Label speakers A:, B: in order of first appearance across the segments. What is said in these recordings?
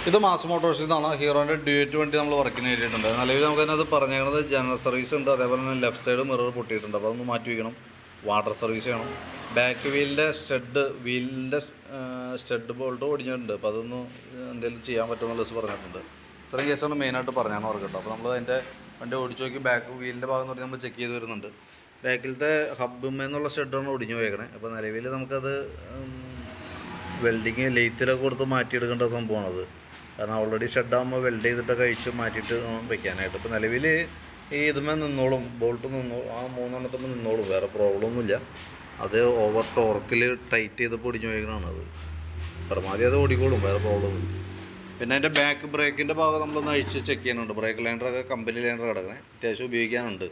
A: ഇത് മാസ് മോട്ടോഴ്സിൽ നിന്നാണ് ഹീറോൻ്റെ ഡ്യൂറ്റ് വണ്ടി നമ്മൾ വർക്കിന് വേണ്ടിയിട്ടുണ്ട്. നിലവിൽ നമുക്ക് അതിനകത്ത് പറഞ്ഞേക്കുന്നത് ജനറൽ സർവീസ് ഉണ്ട്, അതേപോലെ തന്നെ ലെഫ്റ്റ് സൈഡ് മിറർ പൊട്ടിയിട്ടുണ്ട്. അപ്പോൾ അതൊന്ന് മാറ്റി വയ്ക്കണം. വാട്ടർ സർവീസ് ചെയ്യണം. ബാക്ക് വീലിൻ്റെ സ്റ്റഡ് ബോൾട്ട് ഒടിഞ്ഞിട്ടുണ്ട്. അപ്പോൾ അതൊന്ന് എന്തെങ്കിലും ചെയ്യാൻ പറ്റുമെന്നുള്ള ദിവസം പറഞ്ഞിട്ടുണ്ട്. ഇത്രയും കേസാണ് മെയിനായിട്ട് പറഞ്ഞാണ് അവർക്ക് കേട്ടോ. അപ്പോൾ നമ്മൾ അതിൻ്റെ വണ്ടി ഓടിച്ച് നോക്കി ബാക്ക് വീലിൻ്റെ ഭാഗം എന്ന് പറഞ്ഞാൽ നമ്മൾ ചെക്ക് ചെയ്ത് വരുന്നുണ്ട്. ബാക്കിലത്തെ ഹബ്ബുമെന്നുള്ള സ്റ്റഡാണ് ഒടിഞ്ഞു പോയേക്കണേ. അപ്പോൾ നിലവിൽ നമുക്കത് വെൽഡിങ് ലെയ്ത്തിലൊക്കെ കൊടുത്ത് മാറ്റിയെടുക്കേണ്ട സംഭവമാണത്. കാരണം ഓൾറെഡി ഷെഡാകുമ്പോൾ വെൽഡ് ചെയ്തിട്ടൊക്കെ അഴിച്ച് മാറ്റിയിട്ട് വെക്കാനായിട്ട്. ഇപ്പോൾ നിലവിൽ ഈ ഇതുമേ നിന്നോളും, ബോൾട്ട് നിന്നോളും, ആ 3 നിന്നോളും, വേറെ പ്രോബ്ലം ഒന്നുമില്ല. അത് ഓവർ ടോർക്കിൽ ടൈറ്റ് ചെയ്ത് പൊടിഞ്ഞു പോയിക്കണതാണ്. അത് പരമാവധി അത് ഓടിക്കോളും, വേറെ പ്രോബ്ലം ഒന്നുമില്ല. പിന്നെ അതിൻ്റെ ബാക്ക് ബ്രേക്കിൻ്റെ ഭാഗം നമ്മളൊന്ന് അഴിച്ച് ചെക്ക് ചെയ്യാനുണ്ട്. ബ്രേക്ക് ലൈൻഡറൊക്കെ കമ്പനി ലൈൻഡർ കിടക്കണേ, അത്യാവശ്യം ഉപയോഗിക്കാനുണ്ട്.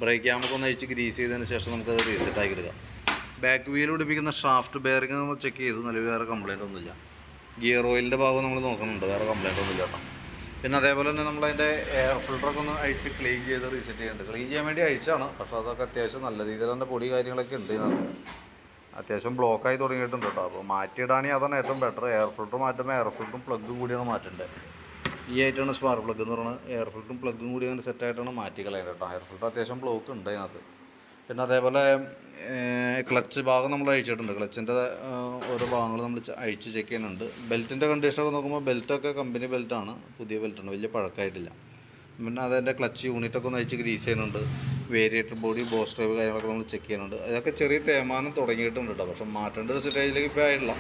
A: ബ്രേക്ക് ക്യാമൊക്കെ ഒന്ന് അഴിച്ച് ഗ്രീസ് ചെയ്തതിന് ശേഷം നമുക്കത് റീസെറ്റ് ആക്കി എടുക്കാം. ബാക്ക് വീൽ പിടിപ്പിക്കുന്ന ഷാഫ്റ്റ് ബെയറിംഗ് നമ്മൾ ചെക്ക് ചെയ്തു. നിലവിൽ വേറെ കംപ്ലയിൻ്റ് ഒന്നുമില്ല. ഗിയർ ഓയിലിൻ്റെ ഭാഗം നമ്മൾ നോക്കുന്നുണ്ട്, വേറെ കംപ്ലയിൻ്റ് ഒന്നുമില്ല കേട്ടോ. പിന്നെ അതേപോലെ തന്നെ നമ്മളതിൻ്റെ എയർ ഫിൽറ്ററൊക്കെ ഒന്ന് അഴിച്ച് ക്ലീൻ ചെയ്ത് റീസെറ്റ് ചെയ്യുന്നുണ്ട്. ക്ലീൻ ചെയ്യാൻ വേണ്ടി അഴിച്ചാണ്, പക്ഷേ അതൊക്കെ അത്യാവശ്യം നല്ല രീതിയിൽ തന്നെ പൊടി കാര്യങ്ങളൊക്കെ ഉണ്ട് ഇതിനകത്ത്. അത്യാവശ്യം ബ്ലോക്കായി തുടങ്ങിയിട്ടുണ്ട് കേട്ടോ. അപ്പോൾ മാറ്റിയിടാണെങ്കിൽ അതാണ് ഏറ്റവും ബെറ്റർ. എയർ ഫിൽറ്റർ മാറ്റുമ്പോൾ എയർ ഫിൽറ്ററും പ്ലഗും കൂടിയാണ് മാറ്റേണ്ടത്. ഈ ആയിട്ടാണ് സ്പാർക്ക് പ്ലഗ് എന്ന് പറയുന്നത്. എയർ ഫിൽറ്ററും പ്ലഗും കൂടി അങ്ങനെ സെറ്റായിട്ടാണ് മാറ്റി കളയുന്നത് കേട്ടോ. എയർ ഫിൽറ്റർ അത്യാവശ്യം ബ്ലോക്ക് ഉണ്ട് അതിനകത്ത്. പിന്നെ അതേപോലെ ക്ലച്ച് ഭാഗം നമ്മൾ അഴിച്ചിട്ടുണ്ട്. ക്ലച്ചിൻ്റെ ഓരോ ഭാഗങ്ങൾ നമ്മൾ അഴിച്ച് ചെക്ക് ചെയ്യുന്നുണ്ട്. ബെൽറ്റിൻ്റെ കണ്ടീഷനൊക്കെ നോക്കുമ്പോൾ ബെൽറ്റൊക്കെ കമ്പനി ബെൽറ്റാണ്, പുതിയ ബെൽറ്റാണ്, വലിയ പഴക്കമായിട്ടില്ല. പിന്നെ അതിൻ്റെ ക്ലച്ച് യൂണിറ്റൊക്കെ ഒന്ന് അഴിച്ച് ഗ്രീസ് ചെയ്യുന്നുണ്ട്. വേരിയേറ്റർ ബോഡി, ബോസ് ഡ്രൈവ് കാര്യങ്ങളൊക്കെ നമ്മൾ ചെക്ക് ചെയ്യുന്നുണ്ട്. അതൊക്കെ ചെറിയ തേയ്മാനം തുടങ്ങിയിട്ടുണ്ട് കേട്ടോ. പക്ഷേ മാറ്റേണ്ട ഒരു സ്റ്റേജിലേക്ക് ഇപ്പോൾ ആയിട്ടില്ല.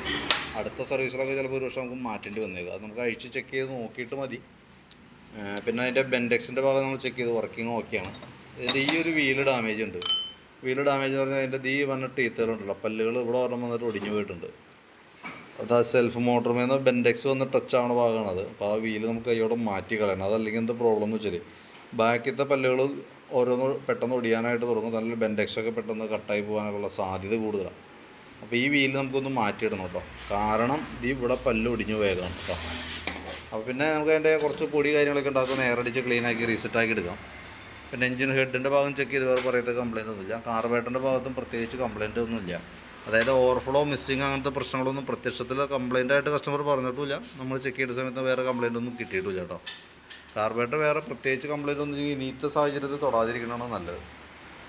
A: അടുത്ത സർവീസിലൊക്കെ ചിലപ്പോൾ ഒരു വർഷം നമുക്ക് മാറ്റേണ്ടി വന്നേക്കും. അത് നമുക്ക് അഴിച്ച് ചെക്ക് ചെയ്ത് നോക്കിയിട്ട് മതി. പിന്നെ അതിൻ്റെ ബെൻഡെക്സിൻ്റെ ഭാഗം നമ്മൾ ചെക്ക് ചെയ്ത് വർക്കിംഗ് ഓക്കെയാണ്. ഇതിൻ്റെ ഈ ഒരു വീല് ഡാമേജ് ഉണ്ട്. വീല് ഡാമേജ് എന്ന് പറഞ്ഞാൽ അതിൻ്റെ വന്ന ടീത്തറുണ്ടല്ലോ, പല്ലുകൾ ഇവിടെ ഒരെണ്ണം വന്നിട്ട് ഒടിഞ്ഞു പോയിട്ടുണ്ട്. അത് ആ സെൽഫ് മോട്ടറുമേ നിന്ന് ബെൻഡെക്സ് വന്ന് ടച്ച് ആവുന്ന ഭാഗമാണത്. അപ്പോൾ ആ വീല് നമുക്ക് കൈയോടെ മാറ്റി കളയണം. അതല്ലെങ്കിൽ എന്താ പ്രോബ്ലം എന്ന് വെച്ചാൽ ബാക്കിലത്തെ പല്ലുകൾ ഓരോന്ന് പെട്ടെന്ന് ഒടിയാനായിട്ട് തുടങ്ങും. നല്ല ബെൻഡെക്സൊക്കെ പെട്ടെന്ന് കട്ടായി പോകാനൊക്കെയുള്ള സാധ്യത കൂടുതലാണ്. അപ്പോൾ ഈ വീല് നമുക്കൊന്ന് മാറ്റിയിടണം കേട്ടോ. കാരണം ഇവിടെ പല്ല് ഒടിഞ്ഞു പോയേക്കണം കേട്ടോ. അപ്പോൾ പിന്നെ നമുക്ക് അതിൻ്റെ കുറച്ച് പൊടി കാര്യങ്ങളൊക്കെ ഉണ്ടാക്കുന്ന എയറടിച്ച് ക്ലീനാക്കി റീസെറ്റാക്കി എടുക്കാം. പിന്നെ എഞ്ചിൻ ഹെഡിൻ്റെ ഭാഗം ചെക്ക് ചെയ്ത് വേറെ പറയത്ത കംപ്ലയിൻ്റ് ഒന്നുമില്ല. കാർബേറ്ററിൻ്റെ ഭാഗത്തും പ്രത്യേകിച്ച് കംപ്ലയിൻ്റ് ഒന്നുമില്ല. അതായത് ഓവർഫ്ലോ, മിസ്സിങ് അങ്ങനത്തെ പ്രശ്നങ്ങളൊന്നും പ്രത്യക്ഷത്തിൽ കംപ്ലയിൻ്റ് ആയിട്ട് കസ്റ്റമർ പറഞ്ഞിട്ടില്ല. നമ്മൾ ചെക്ക് ചെയ്ത സമയത്ത് വേറെ കംപ്ലയിൻ്റ് ഒന്നും കിട്ടിയിട്ടില്ല കേട്ടോ. കാർബേറ്റർ വേറെ പ്രത്യേകിച്ച് കംപ്ലയിൻ്റ് ഒന്നും ഇനിയത്തെ സാഹചര്യത്തിൽ തൊടാതിരിക്കണമെന്നാണ് നല്ലത്.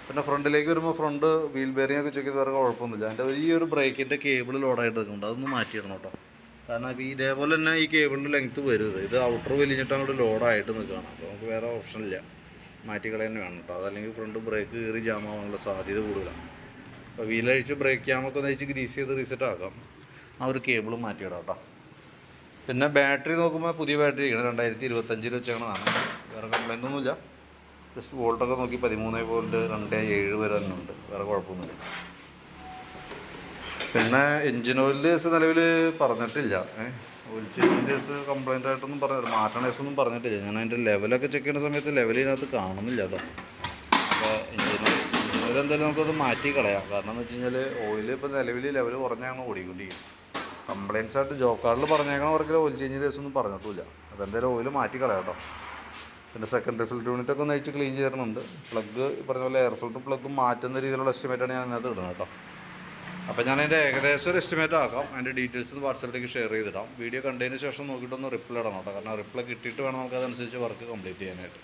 A: പിന്നെ ഫ്രണ്ടിലേക്ക് വരുമ്പോൾ ഫ്രണ്ട് വീൽ ബെയറിംഗ് ഒക്കെ ചെക്ക് ചെയ്ത് വേറെ കുഴപ്പമൊന്നുമില്ല. അതിൻ്റെ ഈ ഒരു ബ്രേക്കിൻ്റെ കേബിൾ ലോഡായിട്ട് നിൽക്കുന്നുണ്ട്, അതൊന്ന് മാറ്റിയിടണം കേട്ടോ. കാരണം ഇപ്പോൾ ഇതേപോലെ തന്നെ ഈ കേബിളിൻ്റെ ലെങ്ത്ത് വരും. ഇത് ഔട്ടർ വലിഞ്ഞിട്ട് അങ്ങോട്ട് ലോഡായിട്ട് നിൽക്കുകയാണ്. അപ്പോൾ നമുക്ക് വേറെ ഓപ്ഷനില്ല, മാറ്റിക്കളെ തന്നെ വേണം കേട്ടോ. അതല്ലെങ്കിൽ ഫ്രണ്ട് ബ്രേക്ക് കയറി ജാമാവാനുള്ള സാധ്യത കൂടുതലാണ്. അപ്പോൾ വീലഴിച്ച് ബ്രേക്ക് ക്യാമൊക്കെ ഒന്ന് അഴിച്ച് ഗ്രീസ് ചെയ്ത് റീസെറ്റ് ആക്കാം. ആ ഒരു കേബിൾ മാറ്റിയിടാം കേട്ടോ. പിന്നെ ബാറ്ററി നോക്കുമ്പോൾ പുതിയ ബാറ്ററി ആണ്, 2025 വെച്ചേക്കണതാണ്. വേറെ കംപ്ലയിൻ്റ് ഒന്നുമില്ല. ജസ്റ്റ് വോൾട്ടൊക്കെ നോക്കി 13.27 വരെ തന്നെ ഉണ്ട്, വേറെ കുഴപ്പമൊന്നുമില്ല. പിന്നെ എൻജിൻ ഓയിലിൻ്റെ കേസ് നിലവിൽ പറഞ്ഞിട്ടില്ല. ഓയിൽ ചേഞ്ചിൻ്റെ കേസ് കംപ്ലയിൻ്റ് ആയിട്ടൊന്നും മാറ്റണ കേസൊന്നും പറഞ്ഞിട്ടില്ല. ഞാൻ അതിൻ്റെ ലെവലൊക്കെ ചെക്ക് ചെയ്യുന്ന സമയത്ത് ലെവലിനകത്ത് കാണുന്നില്ല കേട്ടോ. അപ്പോൾ എൻജിൻ ഓയിൽ എന്തായാലും നമുക്കത് മാറ്റി കളയാം. കാരണം എന്ന് വെച്ച് കഴിഞ്ഞാൽ ഓയിൽ ഇപ്പോൾ നിലവിൽ ലെവൽ കുറഞ്ഞാണ് ഓടിക്കൊണ്ടിരിക്കും. കംപ്ലയിൻറ്റ്സ് ആയിട്ട് ജോബ് കാർഡിൽ പറഞ്ഞേക്കണവർക്ക് ഓയിൽ ചേഞ്ചിൻ്റെ കേസൊന്നും പറഞ്ഞിട്ടില്ല. അപ്പോൾ എന്തായാലും ഓയിൽ മാറ്റി കളയാം കേട്ടോ. പിന്നെ സെക്കൻഡറി ഫിൽറ്റർ യൂണിറ്റൊക്കെ ഒന്ന് അഴിച്ച് ക്ലീൻ ചെയ്തിട്ടുണ്ട്. പ്ലഗ് പറഞ്ഞ പോലെ എയർ ഫിൽറ്ററും പ്ലഗും മാറ്റുന്ന രീതിയിലുള്ള എസ്റ്റിമേറ്റാണ് ഞാൻ അതിനകത്ത് ഇടുന്നത് കേട്ടോ. അപ്പോൾ ഞാൻ അതിൻ്റെ ഏകദേശം ഒരു എസ്റ്റിമേറ്റ് ആക്കാം. അതിൻ്റെ ഡീറ്റെയിൽസ് വാട്സാപ്പിലേക്ക് ഷെയർ ചെയ്തിടാം. വീഡിയോ കണ്ടതിന് ശേഷം നോക്കിയിട്ടൊന്ന് റിപ്ലൈ ഇടണം കേട്ടോ. കാരണം റിപ്ലൈ കിട്ടിയിട്ട് വേണം നമുക്ക് അതനുസരിച്ച് വർക്ക് കംപ്ലീറ്റ് ചെയ്യാനായിട്ട്.